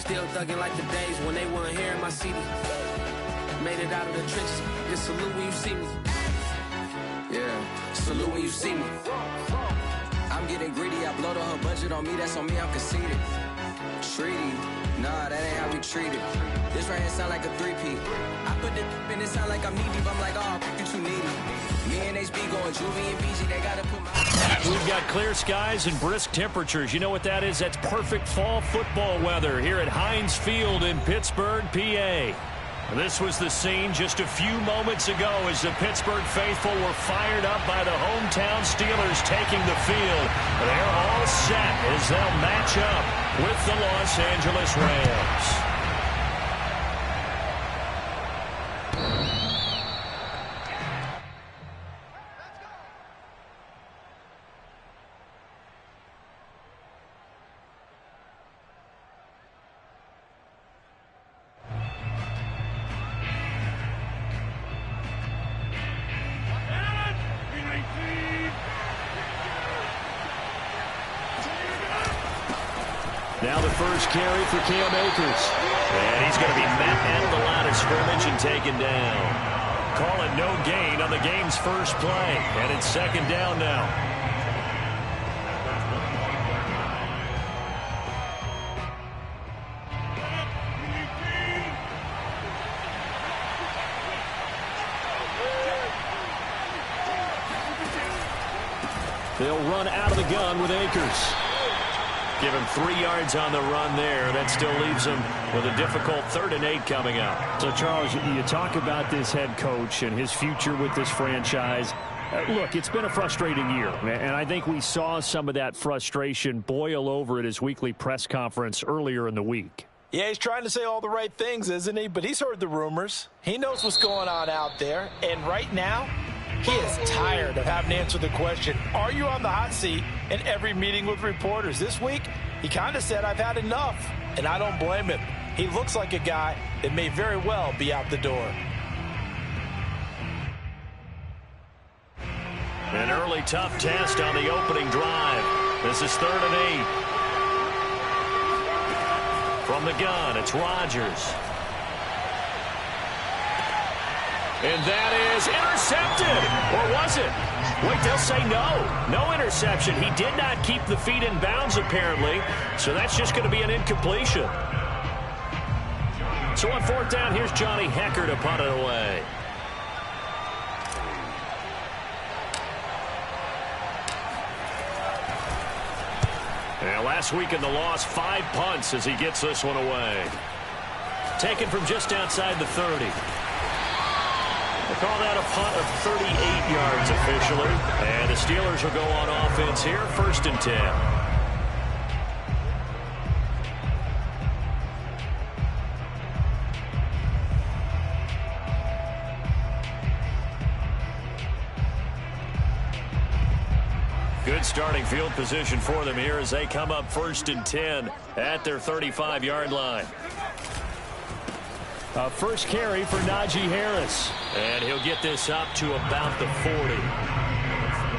Still thugging like the days when they weren't here in my city. Made it out of the trenches. Just salute when you see me. Yeah, salute when you see me. I'm getting greedy. I blowed all her budget on me. That's on me. I'm conceited. Treaty. Nah, that ain't how we treat it. This right here sound like a three-peat. I put the in it sound like I'm knee-deep. I'm like, oh, you too needy. Me and HB going Juvie and BG. They gotta put my... We've got clear skies and brisk temperatures. You know what that is? That's perfect fall football weather here at Heinz Field in Pittsburgh, PA. This was the scene just a few moments ago as the Pittsburgh faithful were fired up by the hometown Steelers taking the field. They're all set as they'll match up with the Los Angeles Rams. Now the first carry for Cam Akers. And he's going to be met at the line of scrimmage and taken down. Calling no gain on the game's first play. And it's second down now. They'll run out of the gun with Akers. Give him 3 yards on the run there. That still leaves him with a difficult 3rd and 8 coming up. So, Charles, you talk about this head coach and his future with this franchise. Look, it's been a frustrating year, and I think we saw some of that frustration boil over at his weekly press conference earlier in the week. Yeah, he's trying to say all the right things, isn't he? But he's heard the rumors. He knows what's going on out there. And right now, he is tired of having to answer the question, are you on the hot seat, in every meeting with reporters. This week, he kind of said, I've had enough, and I don't blame him. He looks like a guy that may very well be out the door. An early tough test on the opening drive. This is 3rd and 8. From the gun, it's Rodgers. And that is intercepted. Or was it? Wait, they'll say no. No interception. He did not keep the feet in bounds, apparently. So that's just going to be an incompletion. So on 4th down, here's Johnny Hecker to punt it away. And last week in the loss, 5 punts as he gets this one away. Taken from just outside the 30. They call that a punt of 38 yards officially. And the Steelers will go on offense here, 1st and 10. Good starting field position for them here as they come up 1st and 10 at their 35-yard line. First carry for Najee Harris. And he'll get this up to about the 40.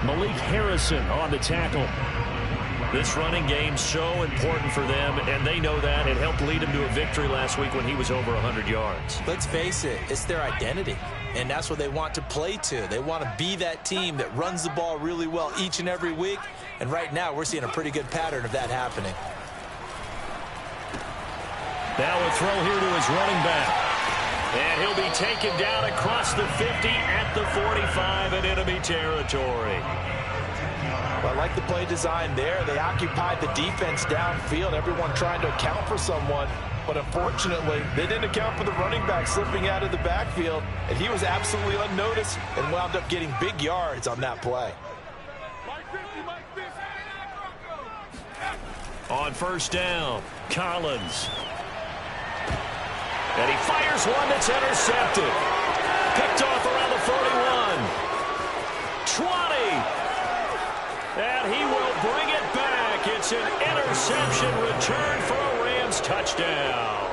Malik Harrison on the tackle. This running game's so important for them, and they know that. It helped lead him to a victory last week when he was over 100 yards. Let's face it, it's their identity, and that's what they want to play to. They want to be that team that runs the ball really well each and every week, and right now we're seeing a pretty good pattern of that happening. Now a throw here to his running back. And he'll be taken down across the 50 at the 45 in enemy territory. Well, I like the play design there. They occupied the defense downfield, everyone trying to account for someone. But unfortunately, they didn't account for the running back slipping out of the backfield. And he was absolutely unnoticed and wound up getting big yards on that play. On 1st down, Collins. And he fires one that's intercepted. Picked off around the 41. 20. And he will bring it back. It's an interception return for a Rams touchdown.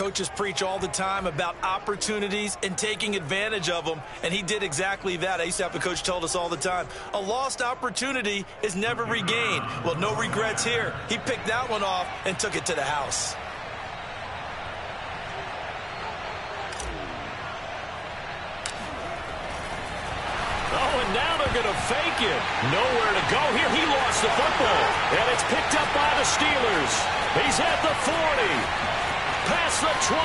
coaches preach all the time about opportunities and taking advantage of them, and he did exactly that. I used to have a coach told us all the time, a lost opportunity is never regained. Well, no regrets here. He picked that one off and took it to the house. Oh, and now they're going to fake it. Nowhere to go here. He lost the football, and it's picked up by the Steelers. He's at the 40, past the 20.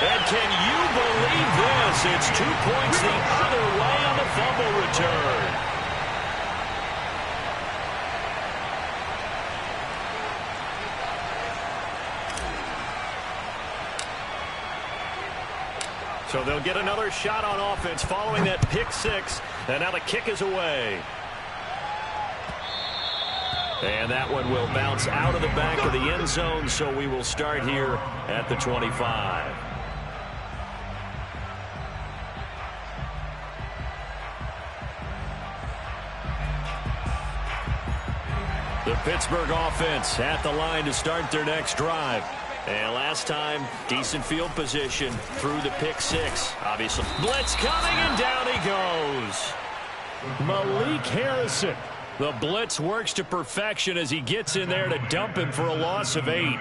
And can you believe this? It's 2 points the other way on the fumble return. So they'll get another shot on offense following that pick six. And now the kick is away. And that one will bounce out of the back of the end zone. So we will start here at the 25. The Pittsburgh offense at the line to start their next drive. And last time, decent field position through the pick six. Obviously, blitz coming, and down he goes. Malik Harrison. The blitz works to perfection as he gets in there to dump him for a loss of 8.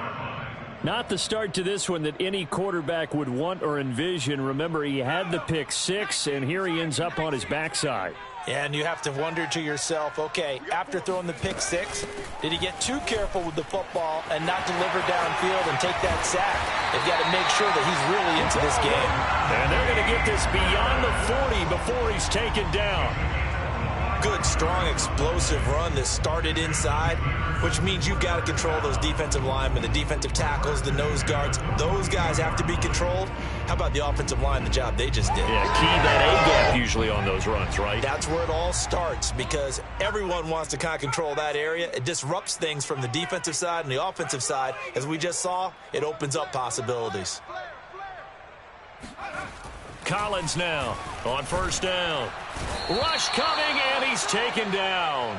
Not the start to this one that any quarterback would want or envision. Remember, he had the pick six, and here he ends up on his backside. And you have to wonder to yourself, okay, after throwing the pick six, did he get too careful with the football and not deliver downfield and take that sack? They've got to make sure that he's really into this game. And they're going to get this beyond the 40 before he's taken down. Good, strong, explosive run that started inside, which means you've got to control those defensive linemen, the defensive tackles, the nose guards. Those guys have to be controlled. How about the offensive line, the job they just did? Yeah, key that A-gap usually on those runs, right? That's where it all starts because everyone wants to kind of control that area. It disrupts things from the defensive side and the offensive side. As we just saw, it opens up possibilities. Collins now on first down. Rush coming, and he's taken down.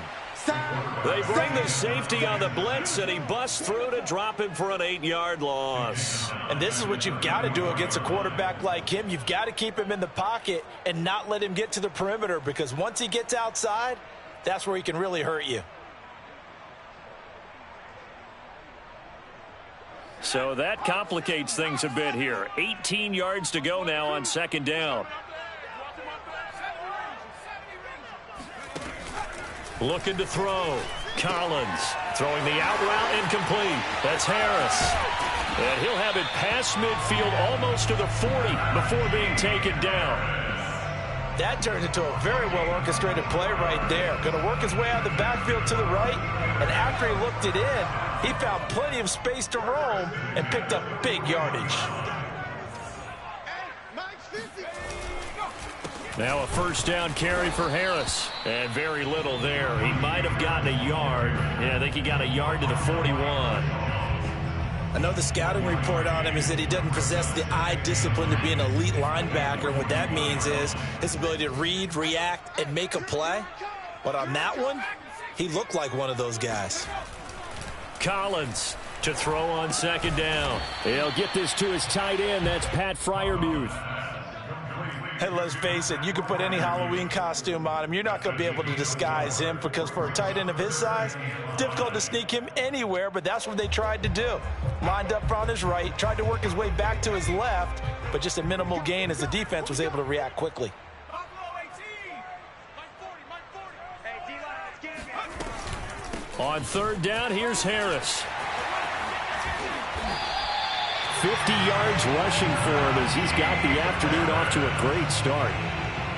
They bring the safety on the blitz, and he busts through to drop him for an 8-yard loss. And this is what you've got to do against a quarterback like him. You've got to keep him in the pocket and not let him get to the perimeter because once he gets outside, that's where he can really hurt you. So that complicates things a bit here. 18 yards to go now on second down. Looking to throw. Collins throwing the out route incomplete. That's Harris. And he'll have it past midfield almost to the 40 before being taken down. That turned into a very well-orchestrated play right there. Going to work his way out of the backfield to the right. And after he looked it in, he found plenty of space to roam and picked up big yardage. Now a first down carry for Harris. And very little there. He might have gotten a yard. Yeah, I think he got a yard to the 41. I know the scouting report on him is that he doesn't possess the eye discipline to be an elite linebacker. What that means is his ability to read, react, and make a play. But on that one, he looked like one of those guys. Collins to throw on second down. He'll get this to his tight end. That's Pat Freiermuth. Hey, let's face it, you can put any Halloween costume on him. You're not going to be able to disguise him because for a tight end of his size, difficult to sneak him anywhere, but that's what they tried to do. Lined up on his right, tried to work his way back to his left, but just a minimal gain as the defense was able to react quickly. On third down, here's Harris. 50 yards rushing for him as he's got the afternoon off to a great start.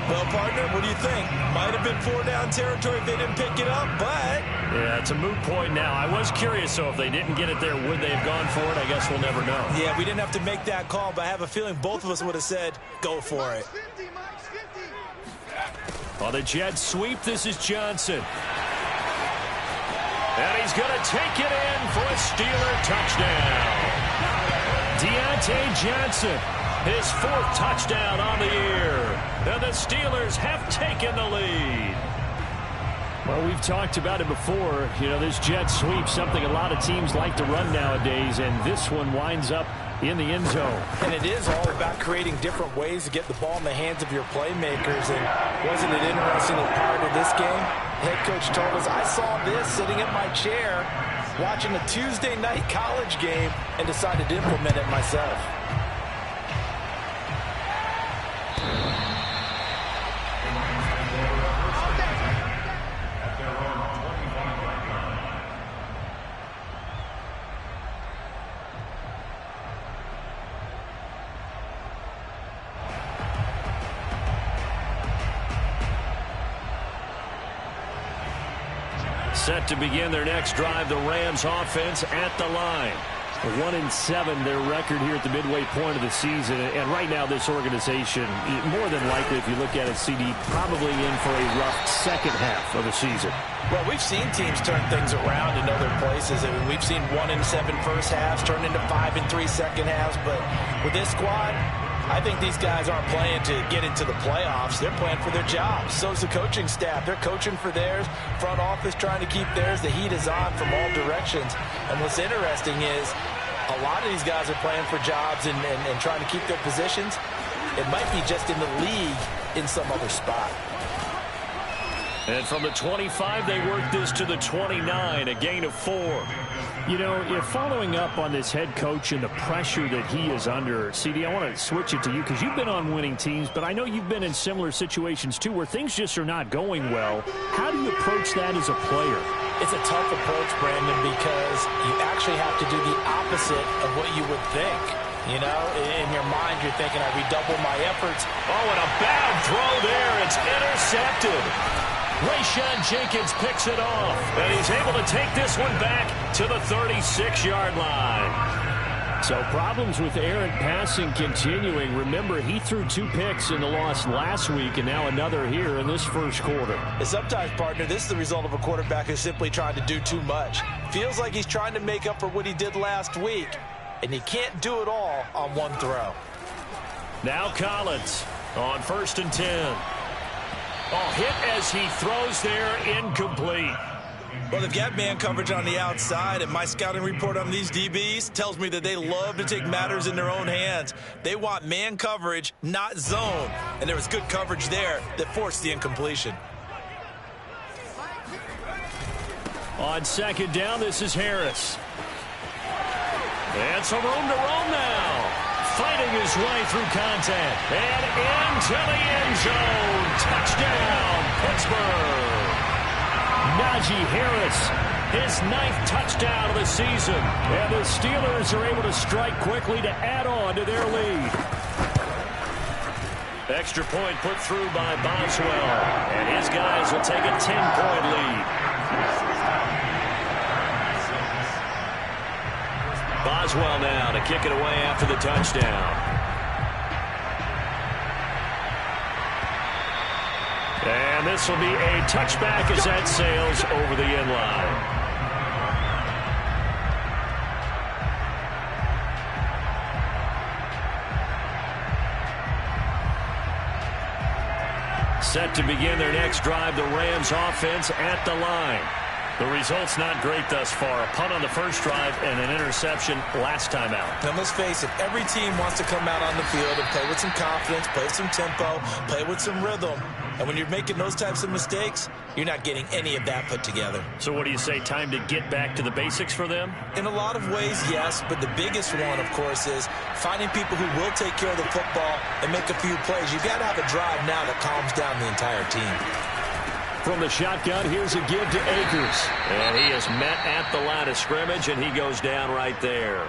Well, partner, what do you think? Might have been 4-down territory if they didn't pick it up, but... Yeah, it's a moot point now. I was curious, so if they didn't get it there, would they have gone for it? I guess we'll never know. Yeah, we didn't have to make that call, but I have a feeling both of us would have said, go for it. On the jet sweep, this is Johnson. And he's going to take it in for a Steeler touchdown. Deontay Johnson, his fourth touchdown on the year. And the Steelers have taken the lead. Well, we've talked about it before. You know, this jet sweep, something a lot of teams like to run nowadays, and this one winds up in the end zone. And it is all about creating different ways to get the ball in the hands of your playmakers. And wasn't it interesting that prior to this game, head coach told us, I saw this sitting in my chair watching a Tuesday night college game and decided to implement it myself. Set to begin their next drive, the Rams offense at the line. 1-7 their record here at the midway point of the season. And right now this organization, more than likely, if you look at it, CD, probably in for a rough second half of the season. Well, we've seen teams turn things around in other places. I mean, we've seen 1-7 first halves turn into 5-3 second halves. But with this squad, I think these guys aren't playing to get into the playoffs. They're playing for their jobs. So's the coaching staff. They're coaching for theirs. Front office trying to keep theirs. The heat is on from all directions. And what's interesting is a lot of these guys are playing for jobs and trying to keep their positions. It might be just in the league in some other spot. And from the 25, they work this to the 29, a gain of 4. You know, following up on this head coach and the pressure that he is under, CD, I want to switch it to you because you've been on winning teams, but I know you've been in similar situations too where things just are not going well. How do you approach that as a player? It's a tough approach, Brandon, because you actually have to do the opposite of what you would think. You know, in your mind, you're thinking, I redouble my efforts. Oh, and a bad throw there. It's intercepted. Rayshon Jenkins picks it off, and he's able to take this one back to the 36-yard line. So problems with errant passing continuing. Remember, he threw 2 picks in the loss last week, and now another here in this first quarter. Sometimes, partner, this is the result of a quarterback who's simply trying to do too much. Feels like he's trying to make up for what he did last week, and he can't do it all on one throw. Now Collins on 1st and 10. Oh, hit as he throws there, incomplete. Well, they've got man coverage on the outside, and my scouting report on these DBs tells me that they love to take matters in their own hands. They want man coverage, not zone, and there was good coverage there that forced the incompletion. On 2nd down, this is Harris. And some room to roam now. Fighting his way through contact. And into the end zone. Touchdown, Pittsburgh. Najee Harris, his 9th touchdown of the season. And the Steelers are able to strike quickly to add on to their lead. Extra point put through by Boswell. And his guys will take a 10-point lead. Boswell now to kick it away after the touchdown. And this will be a touchback as that sails over the end line. Set to begin their next drive, the Rams offense at the line. The result's not great thus far. A punt on the first drive and an interception last time out. Now, let's face it, every team wants to come out on the field and play with some confidence, play with some tempo, play with some rhythm. And when you're making those types of mistakes, you're not getting any of that put together. So what do you say, time to get back to the basics for them? In a lot of ways, yes, but the biggest one, of course, is finding people who will take care of the football and make a few plays. You've got to have a drive now that calms down the entire team. From the shotgun, here's a give to Akers. And he is met at the line of scrimmage, and he goes down right there.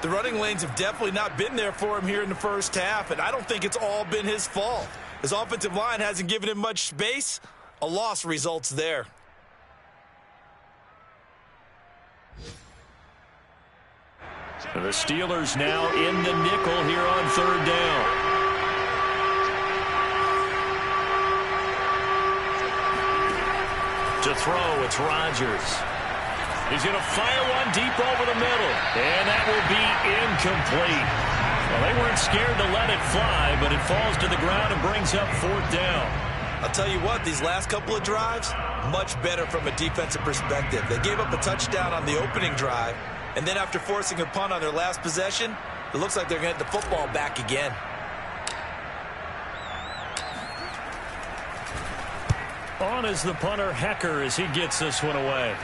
The running lanes have definitely not been there for him here in the first half, and I don't think it's all been his fault. His offensive line hasn't given him much space. A loss results there. And the Steelers now in the nickel here on 3rd down. To throw, it's Rodgers. He's going to fire one deep over the middle. And that will be incomplete. Well, they weren't scared to let it fly, but it falls to the ground and brings up 4th down. I'll tell you what, these last couple of drives, much better from a defensive perspective. They gave up a touchdown on the opening drive, And then after forcing a punt on their last possession, it looks like they're going to get the football back again. On is the punter, Hecker, as he gets this one away.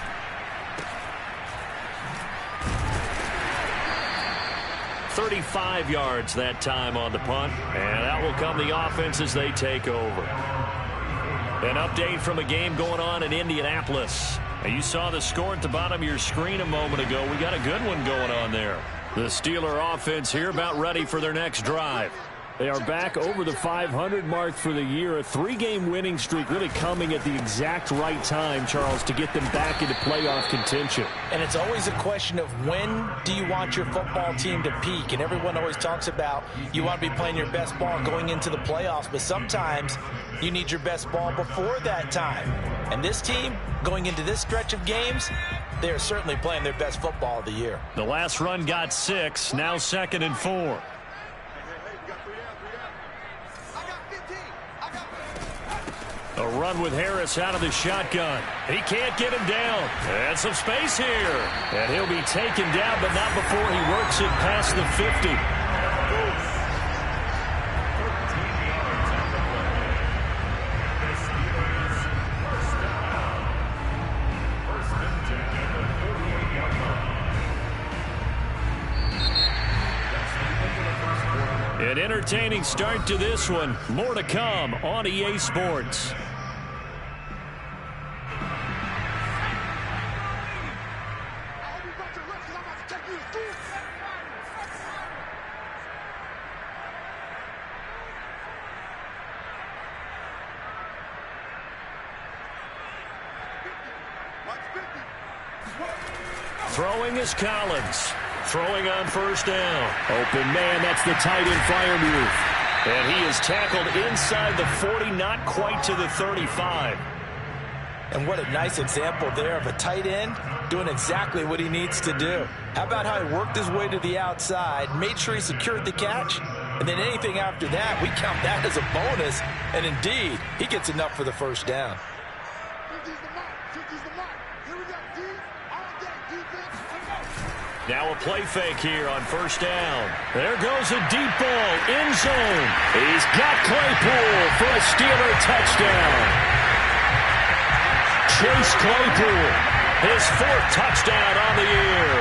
"35 yards that time on the punt, and that will come the offense as they take over. An update from a game going on in Indianapolis. You saw the score at the bottom of your screen a moment ago. We got a good one going on there. The Steeler offense here about ready for their next drive. They are back over the 500 mark for the year. A 3-game winning streak really coming at the exact right time, Charles, to get them back into playoff contention. And it's always a question of when do you want your football team to peak? And everyone always talks about you want to be playing your best ball going into the playoffs, but sometimes you need your best ball before that time. And this team, going into this stretch of games, they are certainly playing their best football of the year. The last run got 6, now 2nd and 4. A run with Harris out of the shotgun. He can't get him down. And some space here. And he'll be taken down, but not before he works it past the 50. An entertaining start to this one. More to come on EA Sports. Throwing is Collins. Throwing on first down. Open man, that's the tight end fire move. And he is tackled inside the 40, not quite to the 35. And what a nice example there of a tight end doing exactly what he needs to do. How about how he worked his way to the outside, made sure he secured the catch, and then anything after that, we count that as a bonus. And indeed, he gets enough for the first down. Now a play fake here on first down. There goes a deep ball, end zone. He's got Claypool for a Steeler touchdown. Chase Claypool, his 4th touchdown on the year.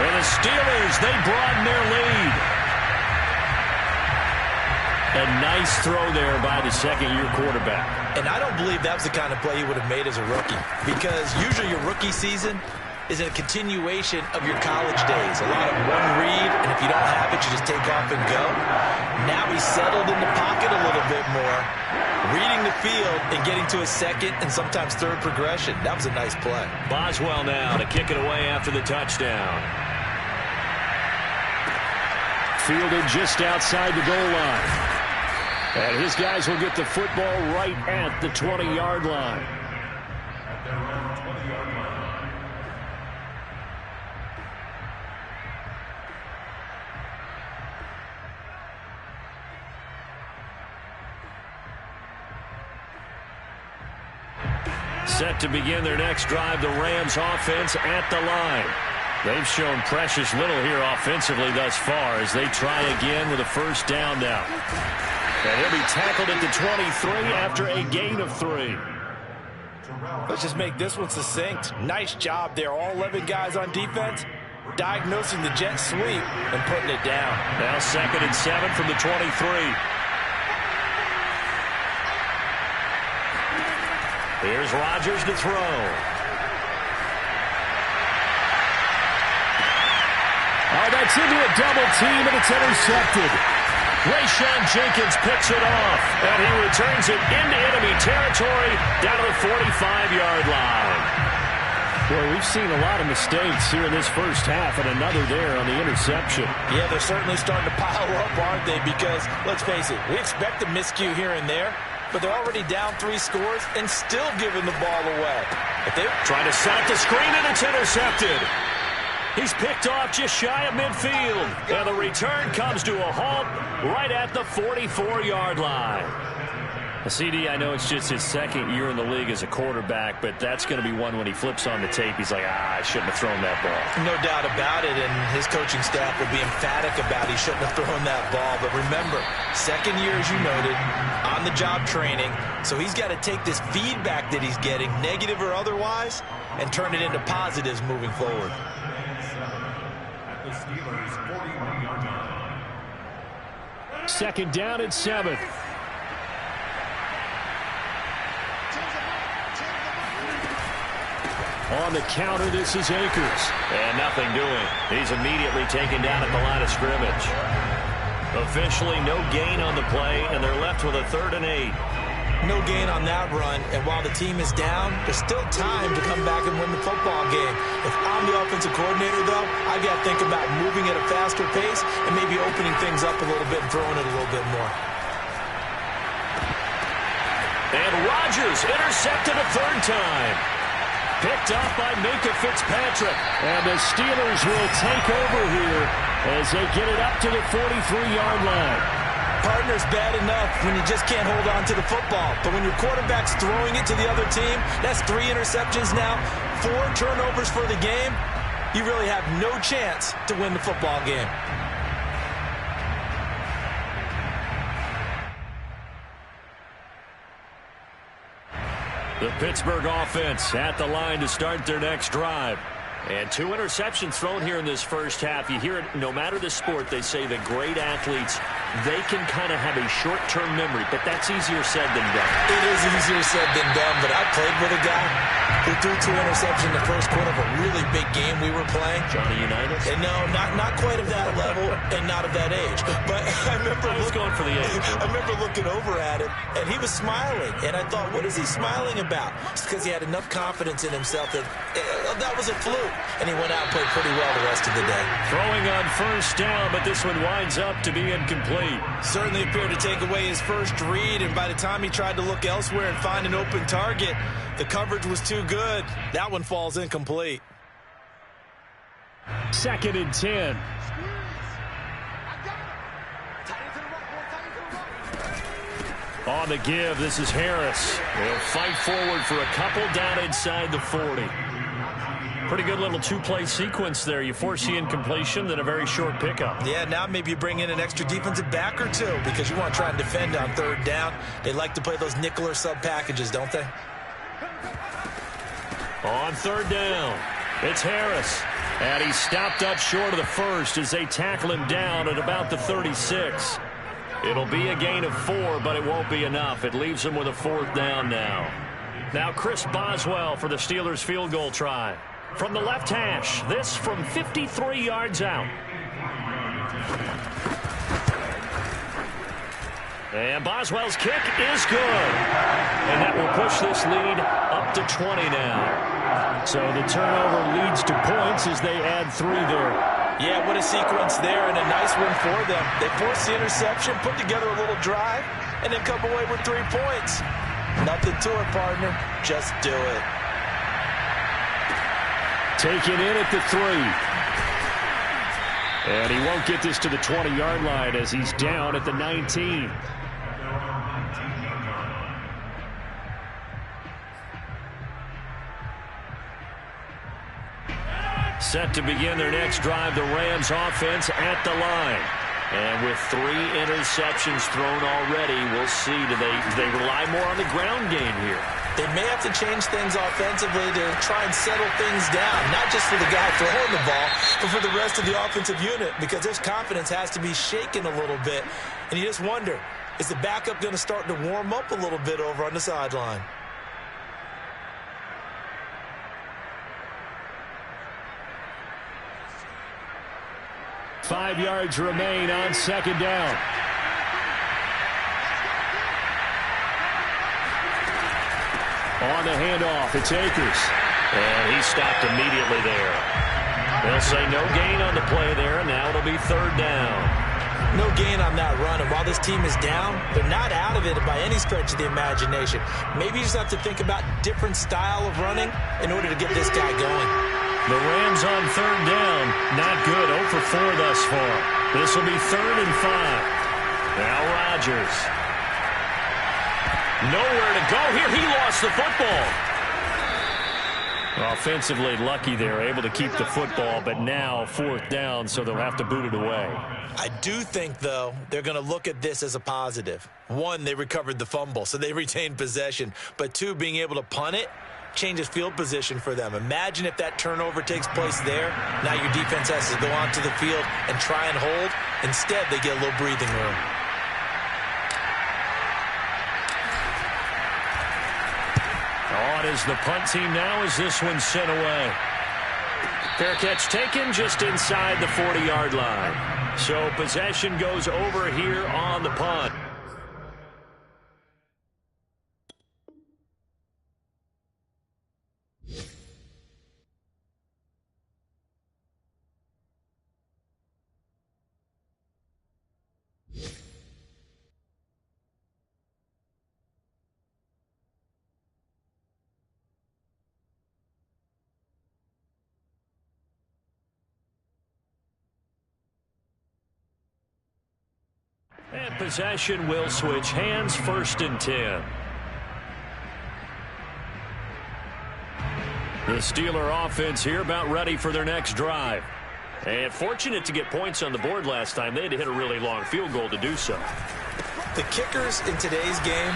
And the Steelers, they broaden their lead. A nice throw there by the second-year quarterback. And I don't believe that was the kind of play he would have made as a rookie, because usually your rookie season is a continuation of your college days. A lot of one read, and if you don't have it, you just take off and go. Now he's settled in the pocket a little bit more, reading the field and getting to a second and sometimes third progression. That was a nice play. Boswell now to kick it away after the touchdown. Fielded just outside the goal line. And his guys will get the football right at the 20-yard line. Set to begin their next drive, the Rams offense at the line. They've shown precious little here offensively thus far as they try again with a first down now. And he'll be tackled at the 23 after a gain of 3. Let's just make this one succinct. Nice job there. All 11 guys on defense diagnosing the jet sweep and putting it down. Now 2nd and 7 from the 23. Here's Rodgers to throw. Oh, that's into a double team, and it's intercepted. Rayshawn Jenkins picks it off, and he returns it into enemy territory down to the 45-yard line. Boy, we've seen a lot of mistakes here in this first half, and another there on the interception. Yeah, they're certainly starting to pile up, aren't they? Because, let's face it, we expect a miscue here and there, but they're already down 3 scores and still giving the ball away. If they're trying to set up the screen, and it's intercepted. He's picked off just shy of midfield. And the return comes to a halt right at the 44-yard line. CD, I know it's just his second year in the league as a quarterback, but that's going to be one when he flips on the tape, he's like, I shouldn't have thrown that ball. No doubt about it, and his coaching staff will be emphatic about he shouldn't have thrown that ball. But remember, second year, as you noted, on-the-job training, so he's got to take this feedback that he's getting, negative or otherwise, and turn it into positives moving forward. Second down and 7. On the counter, this is Akers. And nothing doing. He's immediately taken down at the line of scrimmage. Officially no gain on the play, and they're left with a 3rd and 8. No gain on that run, and while the team is down, there's still time to come back and win the football game. If I'm the offensive coordinator, though, I've got to think about moving at a faster pace and maybe opening things up a little bit and throwing it a little bit more. And Rodgers intercepted a 3rd time. Picked up by Minka Fitzpatrick. And the Steelers will take over here as they get it up to the 43-yard line. Partner's bad enough when you just can't hold on to the football. But when your quarterback's throwing it to the other team, that's 3 interceptions now, 4 turnovers for the game. You really have no chance to win the football game. The Pittsburgh offense at the line to start their next drive. And 2 interceptions thrown here in this first half. You hear it, no matter the sport, they say that great athletes, they can kind of have a short-term memory, but that's easier said than done. It is easier said than done, but I played with a guy who threw 2 interceptions in the first quarter of a really big game we were playing. Johnny Unitas? And no, not quite of that level and not of that age. But I remember going for the age. I remember looking over at him, and he was smiling. And I thought, what is he smiling about? It's because he had enough confidence in himself that that was a fluke. And he went out and played pretty well the rest of the day. Throwing on first down, but this one winds up to be incomplete. Certainly appeared to take away his first read, and by the time he tried to look elsewhere and find an open target, the coverage was too good. That one falls incomplete. 2nd and 10. On the give, this is Harris. He'll fight forward for a couple down inside the 40. Pretty good little 2-play sequence there. You force the incompletion, then a very short pickup. Yeah, now maybe you bring in an extra defensive back or 2 because you want to try and defend on 3rd down. They like to play those nickel or sub packages, don't they? On 3rd down, it's Harris. And he's stopped up short of the first as they tackle him down at about the 36. It'll be a gain of 4, but it won't be enough. It leaves him with a 4th down now. Now Chris Boswell for the Steelers field goal try. From the left hash, this from 53 yards out. And Boswell's kick is good. And that will push this lead up to 20 now. So the turnover leads to points as they add 3 there. Yeah, what a sequence there, and a nice one for them. They forced the interception, put together a little drive, and then come away with 3 points. Nothing to it, partner. Just do it. Taken in at the 3. And he won't get this to the 20-yard line as he's down at the 19. Set to begin their next drive, the Rams offense at the line. And with 3 interceptions thrown already, we'll see. Do they rely more on the ground game here? They may have to change things offensively to try and settle things down, not just for the guy throwing the ball, but for the rest of the offensive unit, because his confidence has to be shaken a little bit. And you just wonder, is the backup going to start to warm up a little bit over on the sideline? Five yards remain on 2nd down. On the handoff, it's Akers. And he stopped immediately there. They'll say no gain on the play there, and now it'll be 3rd down. No gain on that run, and while this team is down, they're not out of it by any stretch of the imagination. Maybe you just have to think about different style of running in order to get this guy going. The Rams on 3rd down. Not good. 0 for 4 thus far. This will be 3rd and 5. Now Rodgers. Nowhere to go here. He lost the football. Offensively lucky there, able to keep the football, but now fourth down, so they'll have to boot it away. I do think, though, they're going to look at this as a positive. One, they recovered the fumble, so they retained possession. But two, being able to punt it changes field position for them. Imagine if that turnover takes place there. Now your defense has to go onto the field and try and hold. Instead, they get a little breathing room. On is the punt team now as this one's sent away. Fair catch taken just inside the 40-yard line. So possession goes over here on the punt. And possession will switch hands, 1st and 10. The Steeler offense here about ready for their next drive. And fortunate to get points on the board last time. They had to hit a really long field goal to do so. The kickers in today's game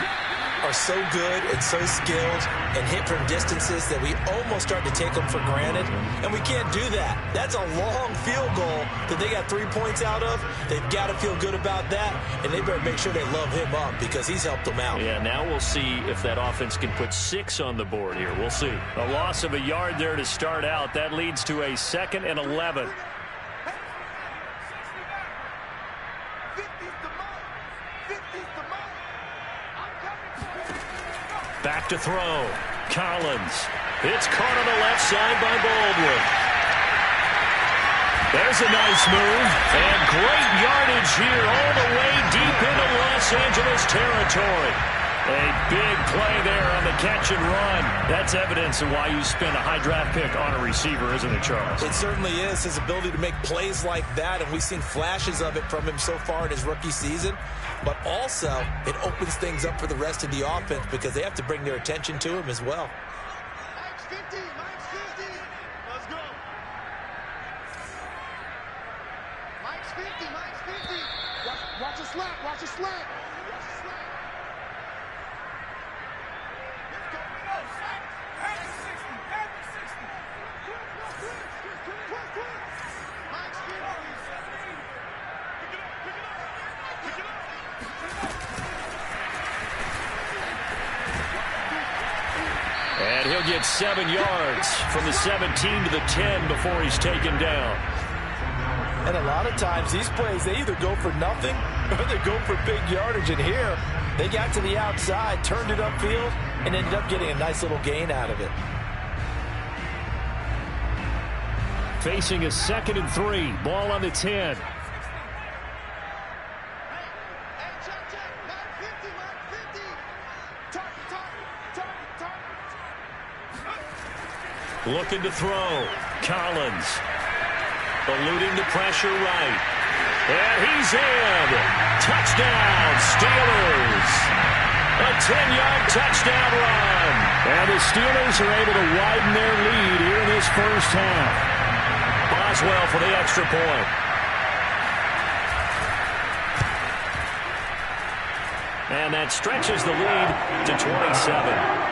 are so good and so skilled and hit from distances that we almost start to take them for granted, and we can't do that. That's a long field goal that they got 3 points out of. They've got to feel good about that, and they better make sure they love him up because he's helped them out. Yeah, now we'll see if that offense can put 6 on the board here. We'll see. A loss of a yard there to start out. That leads to a 2nd and 11. Back to throw. Collins. It's caught on the left side by Baldwin. There's a nice move. And great yardage here all the way deep into Los Angeles territory. A big play there on the catch and run. That's evidence of why you spend a high draft pick on a receiver, isn't it, Charles? It certainly is. His ability to make plays like that, and we've seen flashes of it from him so far in his rookie season. But also, it opens things up for the rest of the offense because they have to bring their attention to him as well. Mike's 50, Mike's 50. Let's go. Mike's 50, Mike's 50. Watch a slant, watch a slant. Watch a slant. Let's go. Head to 60, head to 60. Mike's 50. Pick it up, pick it up. And he'll get 7 yards from the 17 to the 10 before he's taken down. And a lot of times these plays, they either go for nothing or they go for big yardage. And here, they got to the outside, turned it upfield, and ended up getting a nice little gain out of it. Facing a 2nd and 3. Ball on the 10. Looking to throw. Collins. Eluding the pressure right. And he's in. Touchdown, Steelers. A 10-yard touchdown run. And the Steelers are able to widen their lead here in this first half. Boswell for the extra point. And that stretches the lead to 27.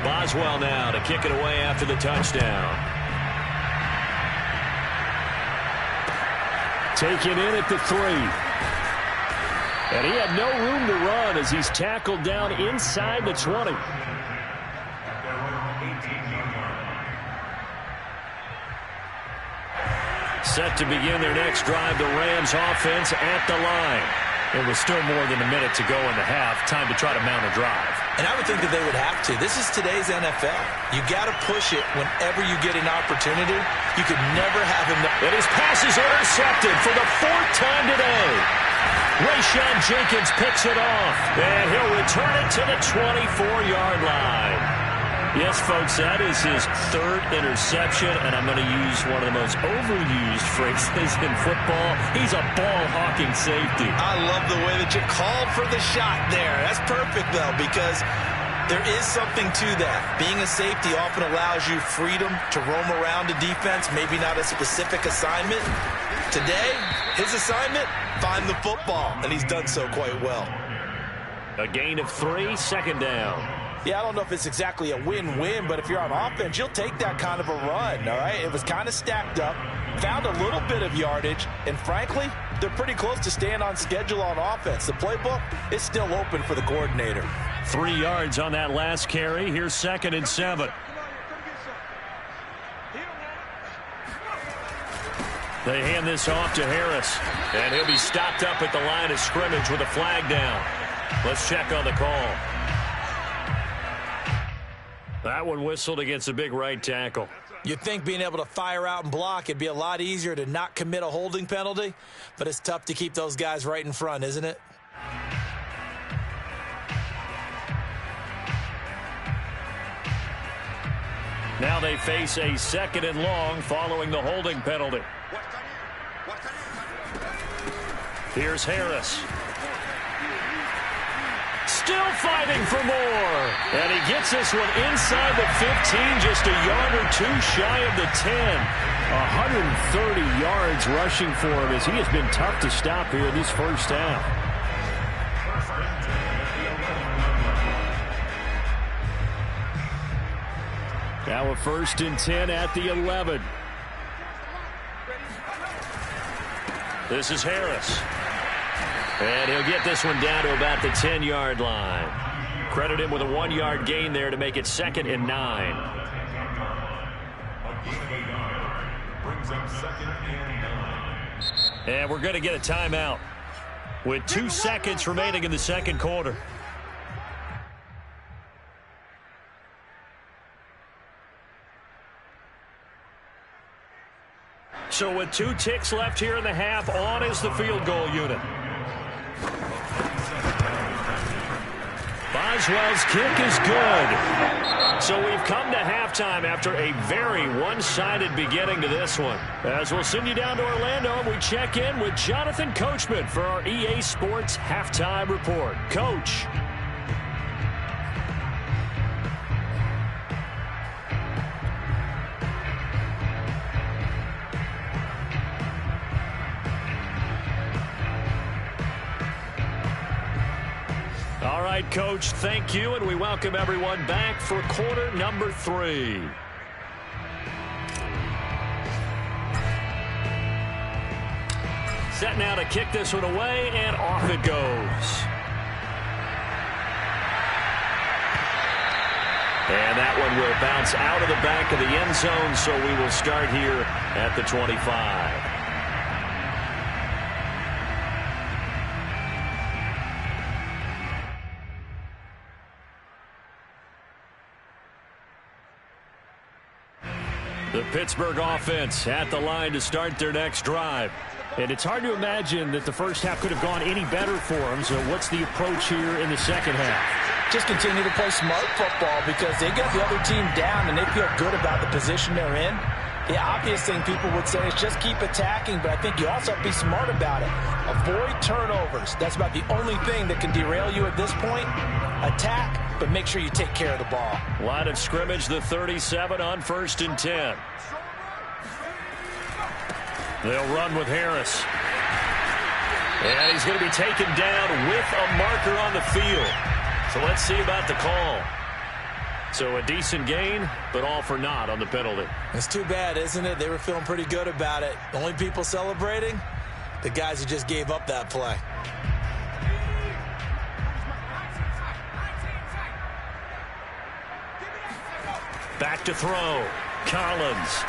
Boswell now to kick it away after the touchdown. Taken in at the 3. And he had no room to run as he's tackled down inside the 20. Set to begin their next drive, the Rams offense at the line. It was still more than a minute to go in the half. Time to try to mount a drive. And I would think that they would have to. This is today's NFL. You got to push it whenever you get an opportunity. You could never have enough. And his pass is intercepted for the 4th time today. Rayshon Jenkins picks it off. And he'll return it to the 24-yard line. Yes, folks, that is his third interception, and I'm going to use one of the most overused phrases in football. He's a ball-hawking safety. I love the way that you called for the shot there. That's perfect, though, because there is something to that. Being a safety often allows you freedom to roam around a defense, maybe not a specific assignment. Today, his assignment, find the football, and he's done so quite well. A gain of 3, second down. Yeah, I don't know if it's exactly a win-win, but if you're on offense, you'll take that kind of a run, all right? It was kind of stacked up, found a little bit of yardage, and frankly, they're pretty close to staying on schedule on offense. The playbook is still open for the coordinator. 3 yards on that last carry. Here's 2nd and 7. They hand this off to Harris, and he'll be stopped up at the line of scrimmage with a flag down. Let's check on the call. That one whistled against a big right tackle. You'd think being able to fire out and block, it'd be a lot easier to not commit a holding penalty, but it's tough to keep those guys right in front, isn't it? Now they face a 2nd and long following the holding penalty. Here's Harris. Still fighting for more. And he gets this one inside the 15, just a yard or two shy of the 10. 130 yards rushing for him as he has been tough to stop here in this first half. Now a 1st and 10 at the 11. This is Harris. And he'll get this one down to about the 10-yard line. Credit him with a 1-yard gain there to make it 2nd and 9. And we're going to get a timeout with 2 seconds remaining in the second quarter. So with 2 ticks left here in the half, on is the field goal unit. Boswell's kick is good. So we've come to halftime after a very one-sided beginning to this one. As we'll send you down to Orlando, and we check in with Jonathan Coachman for our EA Sports Halftime Report. Coach. All right, Coach, thank you, and we welcome everyone back for quarter number 3. Set now to kick this one away, and off it goes. And that one will bounce out of the back of the end zone, so we will start here at the 25. The Pittsburgh offense at the line to start their next drive. And it's hard to imagine that the first half could have gone any better for them. So what's the approach here in the second half? Just continue to play smart football because they got the other team down and they feel good about the position they're in. The obvious thing people would say is just keep attacking, but I think you also have to be smart about it. Avoid turnovers. That's about the only thing that can derail you at this point. Attack, but make sure you take care of the ball. Line of scrimmage, the 37 on 1st and 10. They'll run with Harris. And he's going to be taken down with a marker on the field. So let's see about the call. So a decent gain, but all for naught on the penalty. It's too bad, isn't it? They were feeling pretty good about it. The only people celebrating, the guys who just gave up that play. Back to throw. Collins.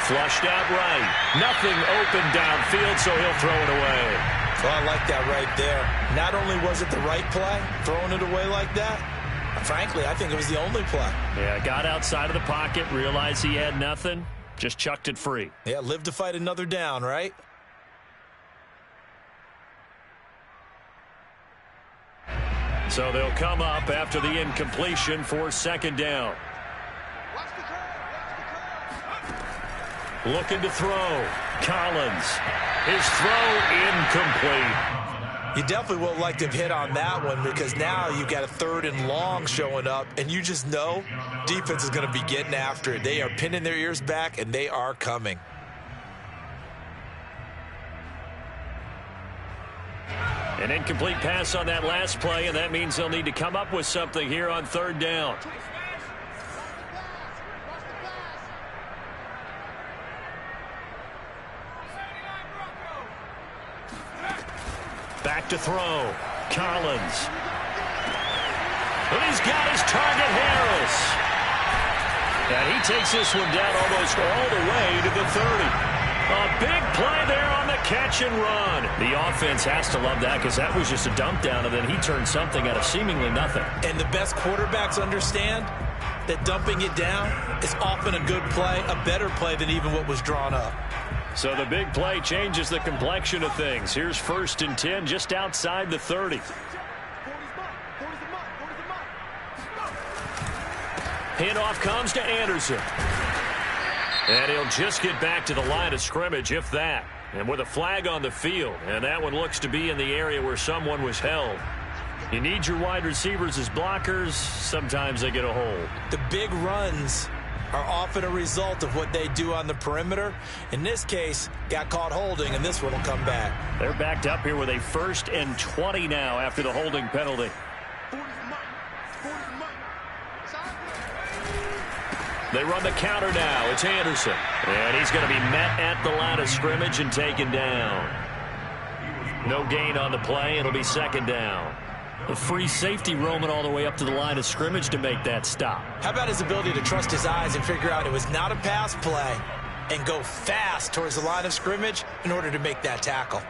Flushed out right. Nothing open downfield, so he'll throw it away. So I like that right there. Not only was it the right play, throwing it away like that, frankly, I think it was the only play. Yeah, got outside of the pocket, realized he had nothing, just chucked it free. Yeah, live to fight another down, right? So they'll come up after the incompletion for second down. Looking to throw. Collins. His throw incomplete. You definitely would like to have hit on that one because now you've got a 3rd and long showing up, and you just know defense is going to be getting after it. They are pinning their ears back, and they are coming. An incomplete pass on that last play, and that means they'll need to come up with something here on 3rd down. Back to throw. Collins. And he's got his target, Harris. And he takes this one down almost all the way to the 30. A big play there on the catch and run. The offense has to love that because that was just a dump down, and then he turned something out of seemingly nothing. And the best quarterbacks understand that dumping it down is often a good play, a better play than even what was drawn up. So the big play changes the complexion of things. Here's 1st and 10 just outside the 30. Handoff comes to Anderson. And he'll just get back to the line of scrimmage, if that. And with a flag on the field. And that one looks to be in the area where someone was held. You need your wide receivers as blockers. Sometimes they get a hold. The big runs are often a result of what they do on the perimeter. In this case, got caught holding, and this one will come back. They're backed up here with a 1st and 20 now after the holding penalty. They run the counter now. It's Anderson. And he's going to be met at the line of scrimmage and taken down. No gain on the play. It'll be 2nd down. A free safety roaming all the way up to the line of scrimmage to make that stop. How about his ability to trust his eyes and figure out it was not a pass play and go fast towards the line of scrimmage in order to make that tackle.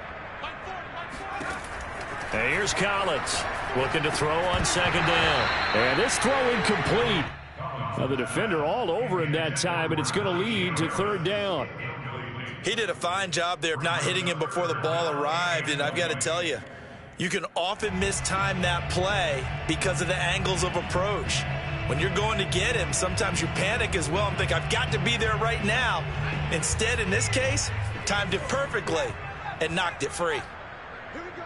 And here's Collins looking to throw on 2nd down. And this throw incomplete. Now the defender all over him that time, and it's going to lead to 3rd down. He did a fine job there of not hitting him before the ball arrived, and I've got to tell you, you can often mistime that play because of the angles of approach. When you're going to get him, sometimes you panic as well and think, I've got to be there right now. Instead, in this case, timed it perfectly and knocked it free. Here we go.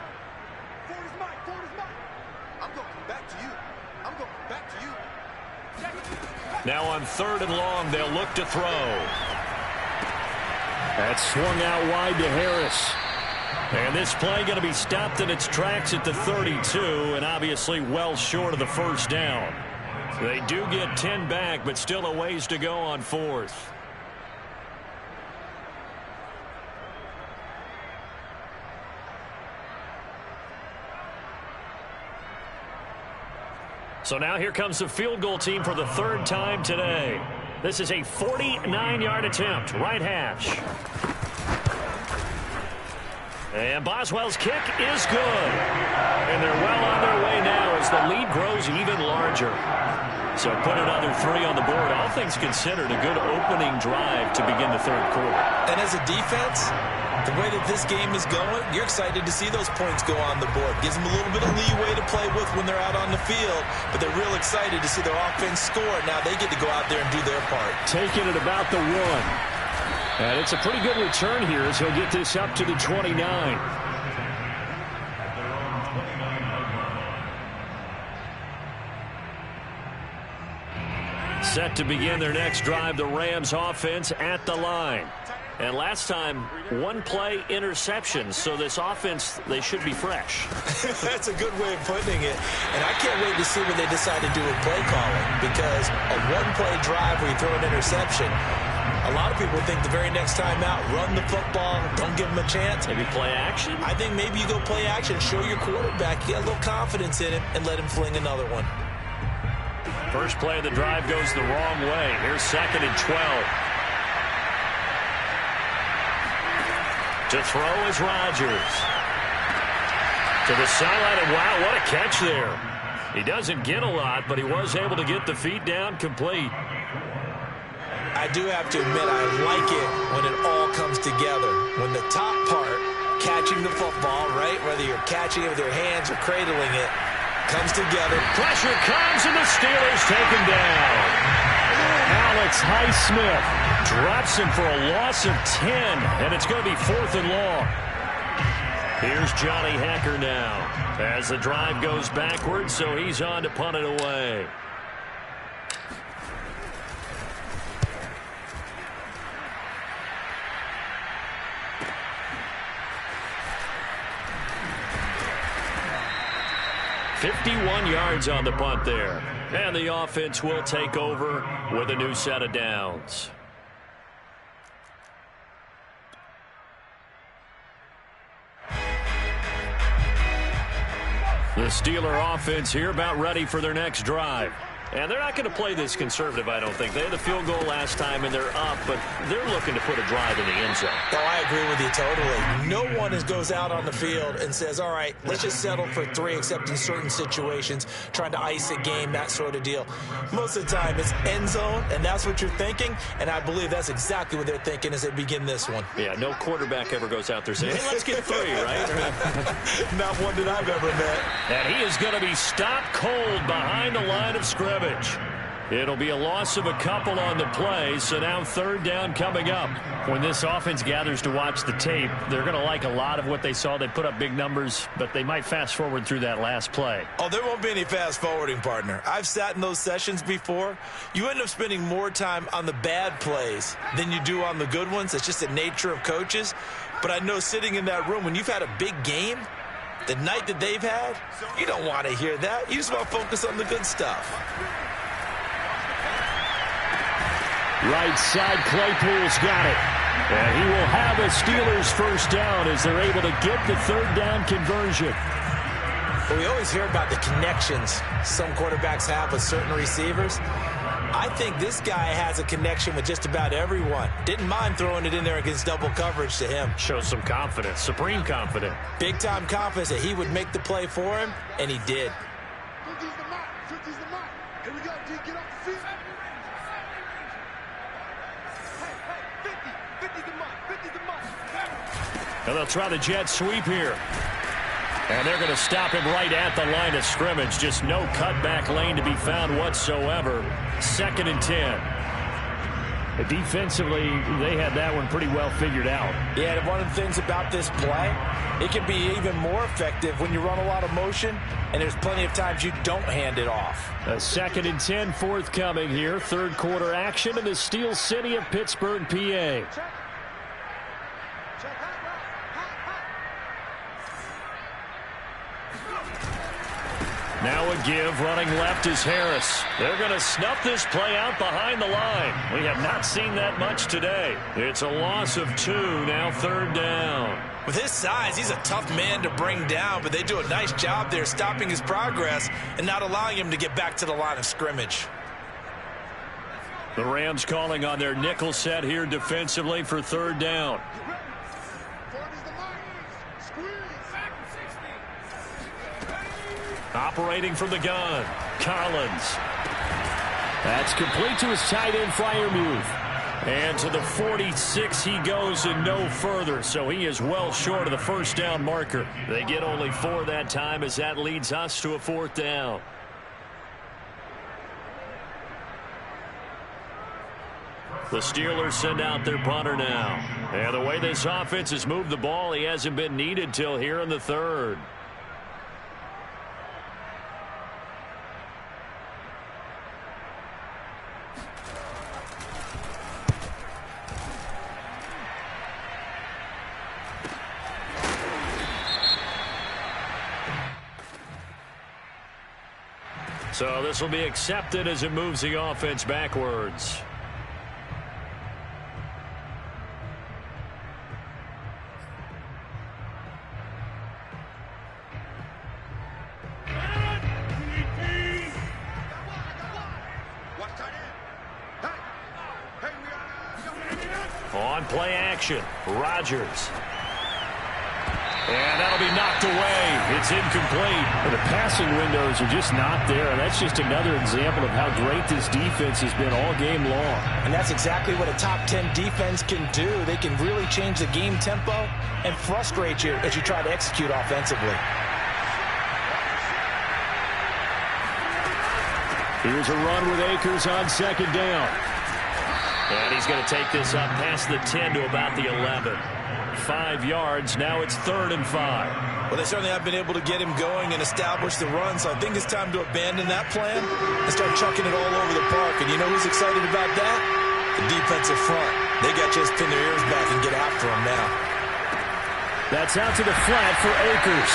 Forward is mine. Forward is mine. I'm going to come back to you. I'm going to come back to you. Now on 3rd and long, they'll look to throw. That swung out wide to Harris. And this play going to be stopped in its tracks at the 32, and obviously well short of the 1st down. They do get 10 back, but still a ways to go on 4th. So now here comes the field goal team for the 3rd time today. This is a 49-yard attempt, right hash. And Boswell's kick is good. And they're well on their way now as the lead grows even larger. So put another 3 on the board. All things considered, a good opening drive to begin the 3rd quarter. And as a defense, the way that this game is going, you're excited to see those points go on the board. Gives them a little bit of leeway to play with when they're out on the field, but they're real excited to see their offense score. Now they get to go out there and do their part. Taking it about the 1. And it's a pretty good return here as he'll get this up to the 29. Set to begin their next drive, the Rams offense at the line. And last time, 1 play interception, so this offense, they should be fresh. That's a good way of putting it. And I can't wait to see what they decide to do with play calling, because a 1-play drive where you throw an interception, a lot of people think the very next time out, run the football, don't give them a chance. Maybe play action? I think maybe you go play action, show your quarterback, you got a little confidence in him, and let him fling another one. First play of the drive goes the wrong way. Here's 2nd and 12. To throw is Rodgers. To the sideline, and wow, what a catch there. He doesn't get a lot, but he was able to get the feet down complete. I do have to admit, I like it when it all comes together. When the top part, catching the football, right, whether you're catching it with your hands or cradling it, comes together. Pressure comes, and the Steelers take him down. Alex Highsmith drops him for a loss of 10, and it's going to be 4th and long. Here's Johnny Hekker now as the drive goes backwards, so he's on to punt it away. "51 yards on the punt there. And the offense will take over with a new set of downs. The Steeler offense here about ready for their next drive. And they're not going to play this conservative, I don't think. They had the field goal last time, and they're up, but they're looking to put a drive in the end zone. Oh, I agree with you totally. No one goes out on the field and says, all right, let's just settle for 3, except in certain situations, trying to ice a game, that sort of deal. Most of the time, it's end zone, and that's what you're thinking, and I believe that's exactly what they're thinking as they begin this one. Yeah, no quarterback ever goes out there saying, hey, let's get 3, right? Not one that I've ever met. And he is going to be stopped cold behind the line of scrimmage. It'll be a loss of a couple on the play, so now 3rd down coming up. When this offense gathers to watch the tape, they're going to like a lot of what they saw. They put up big numbers, but they might fast forward through that last play. Oh, there won't be any fast forwarding, partner. I've sat in those sessions before. You end up spending more time on the bad plays than you do on the good ones. It's just the nature of coaches. But I know sitting in that room, when you've had a big game, the night that they've had, you don't want to hear that. You just want to focus on the good stuff. Right side, Claypool's got it. And he will have a Steelers 1st down as they're able to get the 3rd down conversion. Well, we always hear about the connections some quarterbacks have with certain receivers. I think this guy has a connection with just about everyone. Didn't mind throwing it in there against double coverage to him. Shows some confidence, supreme confidence. Big-time confidence that he would make the play for him, and he did. Here we go, D. Get off the field. Hey, 50's the mark. 50's the mark. And they'll try the jet sweep here. And they're going to stop him right at the line of scrimmage. Just no cutback lane to be found whatsoever. 2nd and 10. Defensively, they had that one pretty well figured out. Yeah, and one of the things about this play, it can be even more effective when you run a lot of motion, and there's plenty of times you don't hand it off. A 2nd and 10 forthcoming here. 3rd quarter action in the Steel City of Pittsburgh, PA. Now a give, running left is Harris. They're going to snuff this play out behind the line. We have not seen that much today. It's a loss of 2, now 3rd down. With his size, he's a tough man to bring down, but they do a nice job there stopping his progress and not allowing him to get back to the line of scrimmage. The Rams calling on their nickel set here defensively for 3rd down. Operating from the gun, Collins. That's complete to his tight end Freiermuth. And to the 46 he goes and no further, so he is well short of the 1st down marker. They get only 4 that time as that leads us to a 4th down. The Steelers send out their punter now. And the way this offense has moved the ball, he hasn't been needed till here in the 3rd. So this will be accepted as it moves the offense backwards. On play action, Rodgers. And that'll be knocked away. It's incomplete. Well, the passing windows are just not there. And that's just another example of how great this defense has been all game long. And that's exactly what a top 10 defense can do. They can really change the game tempo and frustrate you as you try to execute offensively. Here's a run with Akers on second down. And he's going to take this up past the 10 to about the 11. 5 yards. Now it's 3rd and 5. Well, they certainly have been able to get him going and establish the run, so I think it's time to abandon that plan and start chucking it all over the park. And you know who's excited about that? The defensive front. They got to just pin their ears back and get after him now. That's out to the flat for Akers.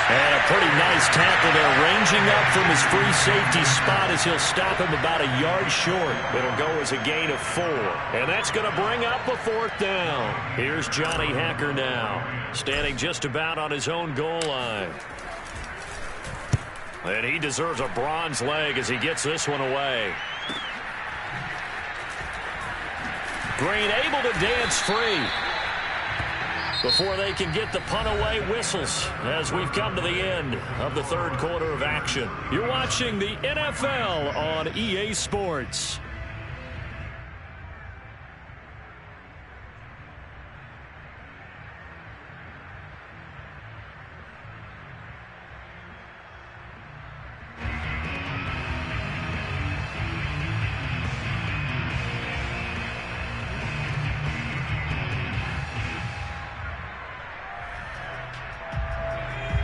And a pretty nice tackle there, ranging up from his free safety spot as he'll stop him about a yard short. It'll go as a gain of 4. And that's going to bring up a 4th down. Here's Johnny Hacker now, standing just about on his own goal line. And he deserves a bronze leg as he gets this one away. Green able to dance free before they can get the punt away whistles as we've come to the end of the 3rd quarter of action. You're watching the NFL on EA Sports.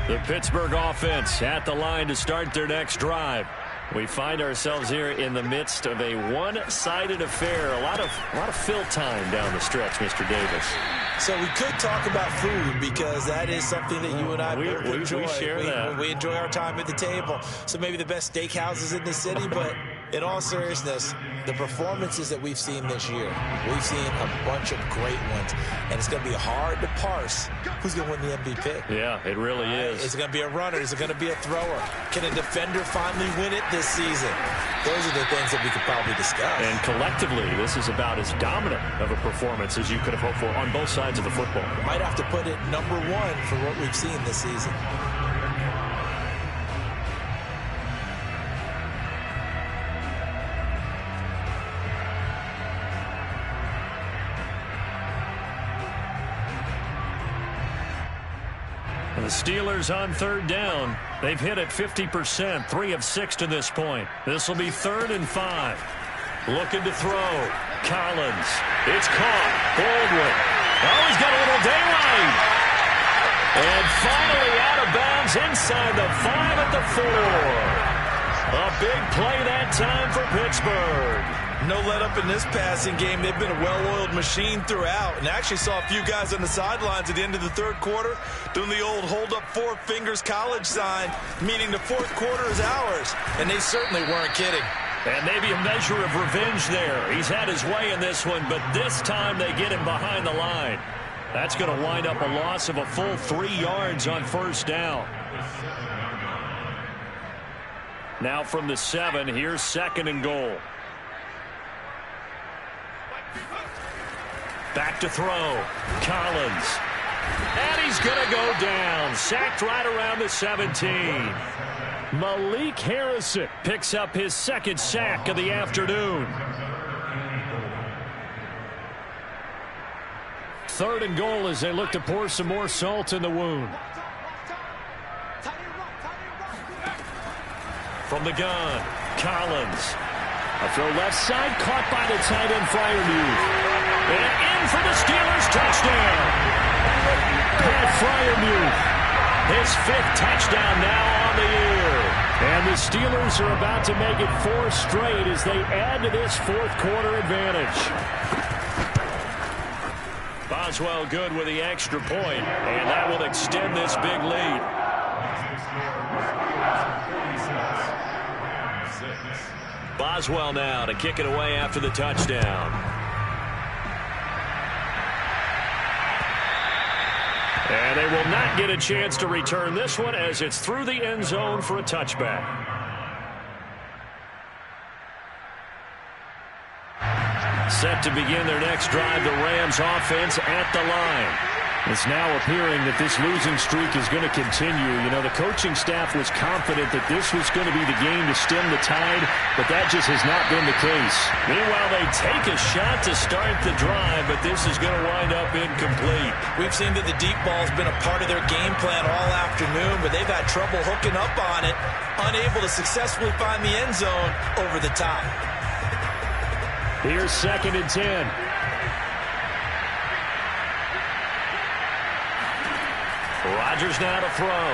The Pittsburgh offense at the line to start their next drive. We find ourselves here in the midst of a one-sided affair. A lot of fill time down the stretch, Mr. Davis. So we could talk about food because that is something that you and I both enjoy. We share that. We enjoy our time at the table. So maybe the best steakhouses in the city, but in all seriousness, the performances that we've seen this year, we've seen a bunch of great ones, and it's going to be hard to parse who's going to win the MVP. Yeah, it really is. Is it going to be a runner? Is it going to be a thrower? Can a defender finally win it this season? Those are the things that we could probably discuss. And collectively, this is about as dominant of a performance as you could have hoped for on both sides of the football. You might have to put it #1 for what we've seen this season. And the Steelers on 3rd down. They've hit it 50%, 3 of 6 to this point. This will be 3rd and 5. Looking to throw. Collins. It's caught. Baldwin. Oh, he's got a little daylight. And finally out of bounds inside the 5 at the 4. A big play that time for Pittsburgh. No let up in this passing game. They've been a well-oiled machine throughout. And actually saw a few guys on the sidelines at the end of the 3rd quarter doing the old hold up 4 fingers college sign, meaning the 4th quarter is ours. And they certainly weren't kidding. And maybe a measure of revenge there. He's had his way in this one, but this time they get him behind the line. That's going to wind up a loss of a full 3 yards on 1st down. Now from the 7, here's 2nd and goal. Back to throw. Collins. And he's going to go down. Sacked right around the 17. Malik Harrison picks up his 2nd sack of the afternoon. 3rd and goal as they look to pour some more salt in the wound. From the gun, Collins. A throw left side, caught by the tight end Freiermuth. And in for the Steelers, touchdown. Pat Freiermuth. His 5th touchdown now on the year. And the Steelers are about to make it 4 straight as they add to this 4th quarter advantage. Boswell good with the extra point, and that will extend this big lead. Boswell now to kick it away after the touchdown. And they will not get a chance to return this one as it's through the end zone for a touchback. Set to begin their next drive, the Rams offense at the line. It's now appearing that this losing streak is going to continue. You know, the coaching staff was confident that this was going to be the game to stem the tide, but that just has not been the case. Meanwhile, they take a shot to start the drive, but this is going to wind up incomplete. We've seen that the deep ball's been a part of their game plan all afternoon, but they've had trouble hooking up on it, unable to successfully find the end zone over the top. Here's 2nd and 10. Rodgers now to throw.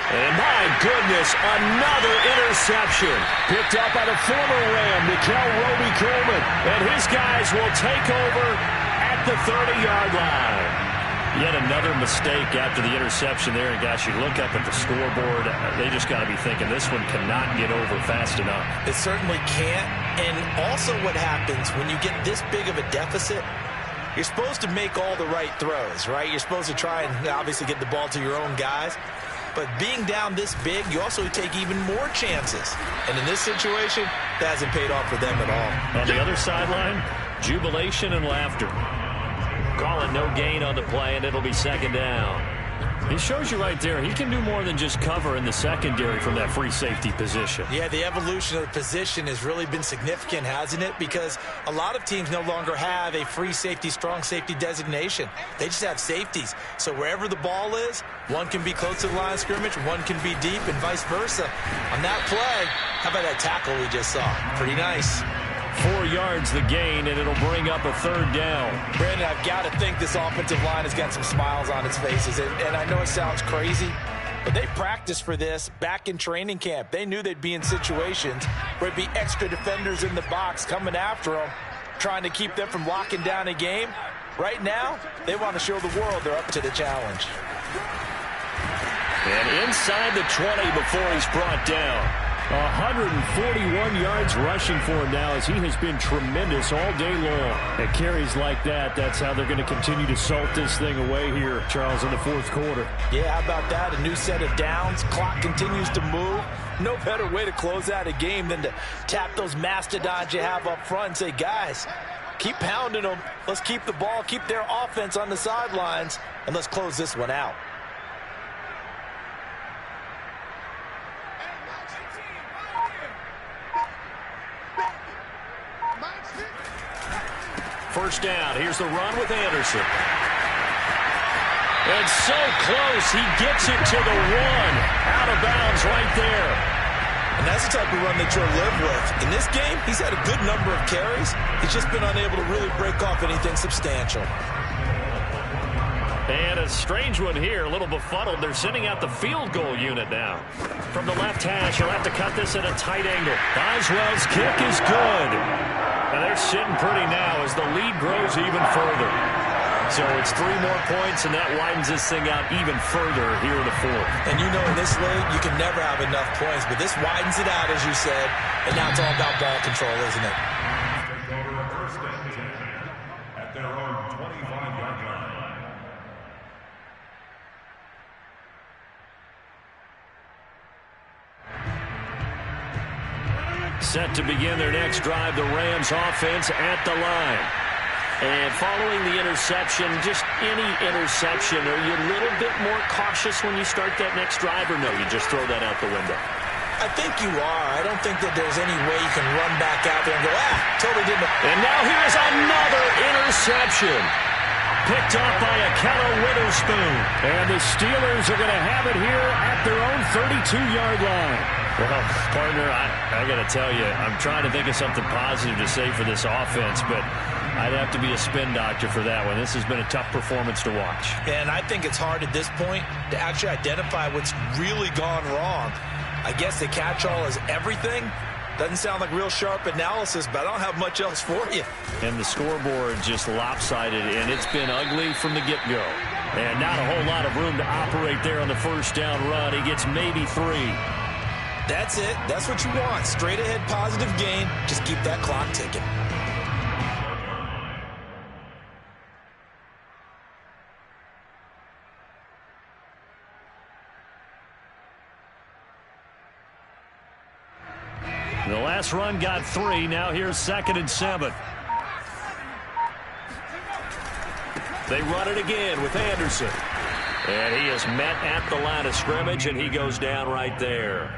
And my goodness, another interception. Picked up by the former Ram, Roby Coleman. And his guys will take over at the 30-yard line. Yet another mistake after the interception there. And gosh, you look up at the scoreboard, they just got to be thinking this one cannot get over fast enough. It certainly can't. And also what happens when you get this big of a deficit, you're supposed to make all the right throws, right? You're supposed to try and obviously get the ball to your own guys. But being down this big, you also take even more chances. And in this situation, that hasn't paid off for them at all. On the other sideline, jubilation and laughter. Calling no gain on the play, and it'll be 2nd down. He shows you right there, he can do more than just cover in the secondary from that free safety position. Yeah, the evolution of the position has really been significant, hasn't it? Because a lot of teams no longer have a free safety, strong safety designation. They just have safeties. So wherever the ball is, one can be close to the line of scrimmage, one can be deep, and vice versa. On that play, how about that tackle we just saw? Pretty nice. 4 yards the gain, and it'll bring up a 3rd down. Brandon, I've got to think this offensive line has got some smiles on its faces. And I know it sounds crazy, but they practiced for this back in training camp. They knew they'd be in situations where it'd be extra defenders in the box coming after them, trying to keep them from locking down a game. Right now, they want to show the world they're up to the challenge. And inside the 20 before he's brought down. 141 yards rushing for him now as he has been tremendous all day long. At carries like that, that's how they're going to continue to salt this thing away here, Charles, in the 4th quarter. Yeah, how about that? A new set of downs. Clock continues to move. No better way to close out a game than to tap those mastodons you have up front and say, guys, keep pounding them. Let's keep the ball, keep their offense on the sidelines, and let's close this one out. First down. Here's the run with Anderson. And so close. He gets it to the 1. Out of bounds right there. And that's the type of run that you'll live with. In this game, he's had a good number of carries. He's just been unable to really break off anything substantial. And a strange one here, a little befuddled. They're sending out the field goal unit now. From the left hash, he'll have to cut this at a tight angle. Boswell's kick is good. And they're sitting pretty now as the lead grows even further. So it's 3 more points, and that widens this thing out even further here in the 4th. And you know in this league, you can never have enough points, but this widens it out, as you said, and now it's all about ball control, isn't it? At their own 25-yard line. Set to begin their next drive, the Rams offense at the line. And following the interception, just any interception, are you a little bit more cautious when you start that next drive, or no, you just throw that out the window? I think you are. I don't think that there's any way you can run back out there and go, totally didn't. And now here's another interception. Picked up by Akello Witherspoon. And the Steelers are going to have it here at their own 32-yard line. Well, partner, I got to tell you, I'm trying to think of something positive to say for this offense, but I'd have to be a spin doctor for that one. This has been a tough performance to watch. And I think it's hard at this point to actually identify what's really gone wrong. I guess the catch-all is everything. Doesn't sound like real sharp analysis, but I don't have much else for you. And the scoreboard just lopsided, and it's been ugly from the get-go. And not a whole lot of room to operate there on the first down run. He gets maybe 3. That's it. That's what you want. Straight ahead positive gain. Just keep that clock ticking. The last run got 3. Now here's 2nd and 7. They run it again with Anderson. And he is met at the line of scrimmage, and he goes down right there.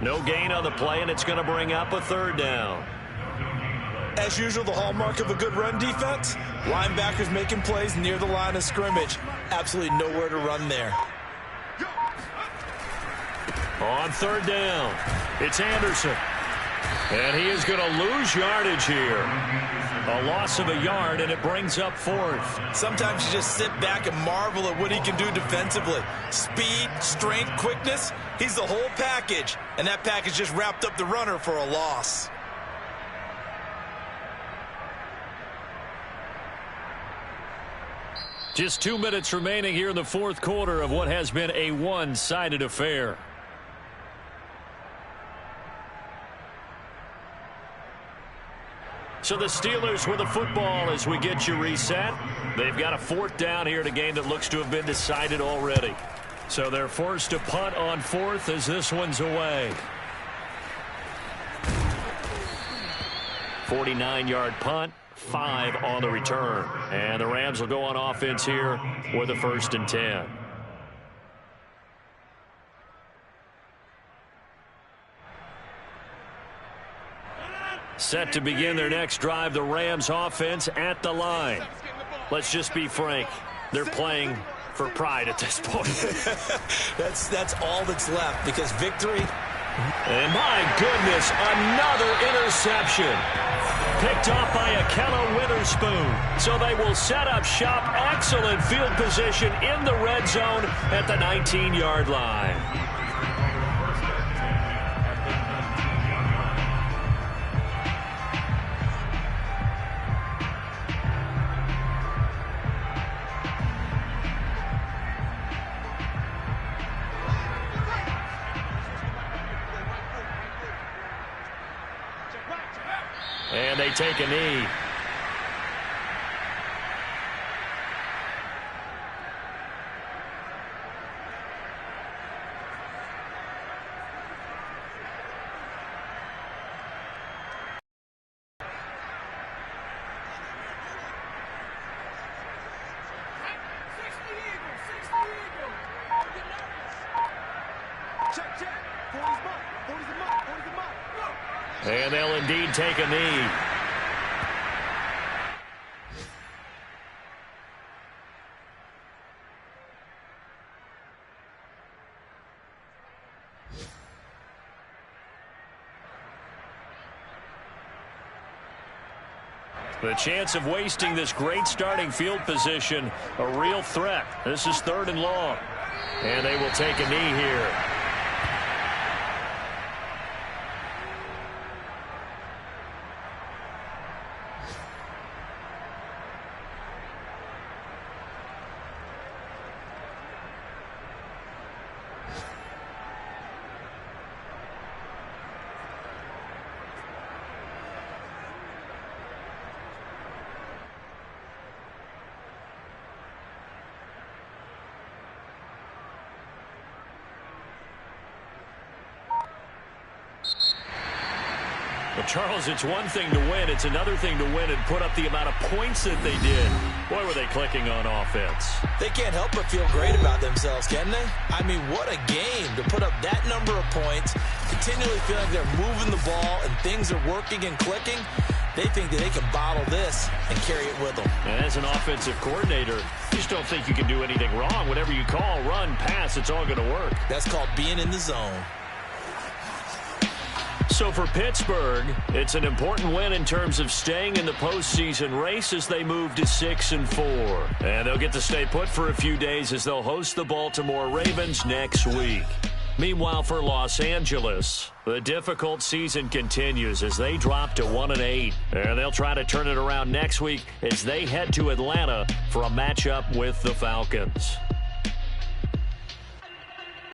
No gain on the play, and it's going to bring up a third down. As usual, the hallmark of a good run defense, linebackers making plays near the line of scrimmage. Absolutely nowhere to run there. On third down, it's Anderson. And he is going to lose yardage here. A loss of a yard, and it brings up fourth. Sometimes you just sit back and marvel at what he can do defensively. Speed, strength, quickness. He's the whole package. And that package just wrapped up the runner for a loss. Just 2 minutes remaining here in the fourth quarter of what has been a one-sided affair. So the Steelers with the football as we get you reset. They've got a fourth down here in a game that looks to have been decided already. So they're forced to punt on fourth as this one's away. 49-yard punt, 5 on the return. And the Rams will go on offense here with a 1st and 10. Set to begin their next drive, the Rams offense at the line. Let's just be frank. They're playing for pride at this point. That's all that's left, because victory. And my goodness, another interception. Picked off by Akello Witherspoon. So they will set up shop. Excellent field position in the red zone at the 19-yard line. And they take a knee. And they'll indeed take a knee. The chance of wasting this great starting field position, a real threat. This is 3rd and long. And they will take a knee here. Well, Charles, it's one thing to win. It's another thing to win and put up the amount of points that they did. Boy, were they clicking on offense. They can't help but feel great about themselves, can they? I mean, what a game to put up that number of points, continually feel like they're moving the ball and things are working and clicking. They think that they can bottle this and carry it with them. And as an offensive coordinator, you just don't think you can do anything wrong. Whatever you call, run, pass, it's all going to work. That's called being in the zone. So for Pittsburgh, it's an important win in terms of staying in the postseason race as they move to 6-4. And they'll get to stay put for a few days as they'll host the Baltimore Ravens next week. Meanwhile, for Los Angeles, the difficult season continues as they drop to 1-8. And they'll try to turn it around next week as they head to Atlanta for a matchup with the Falcons.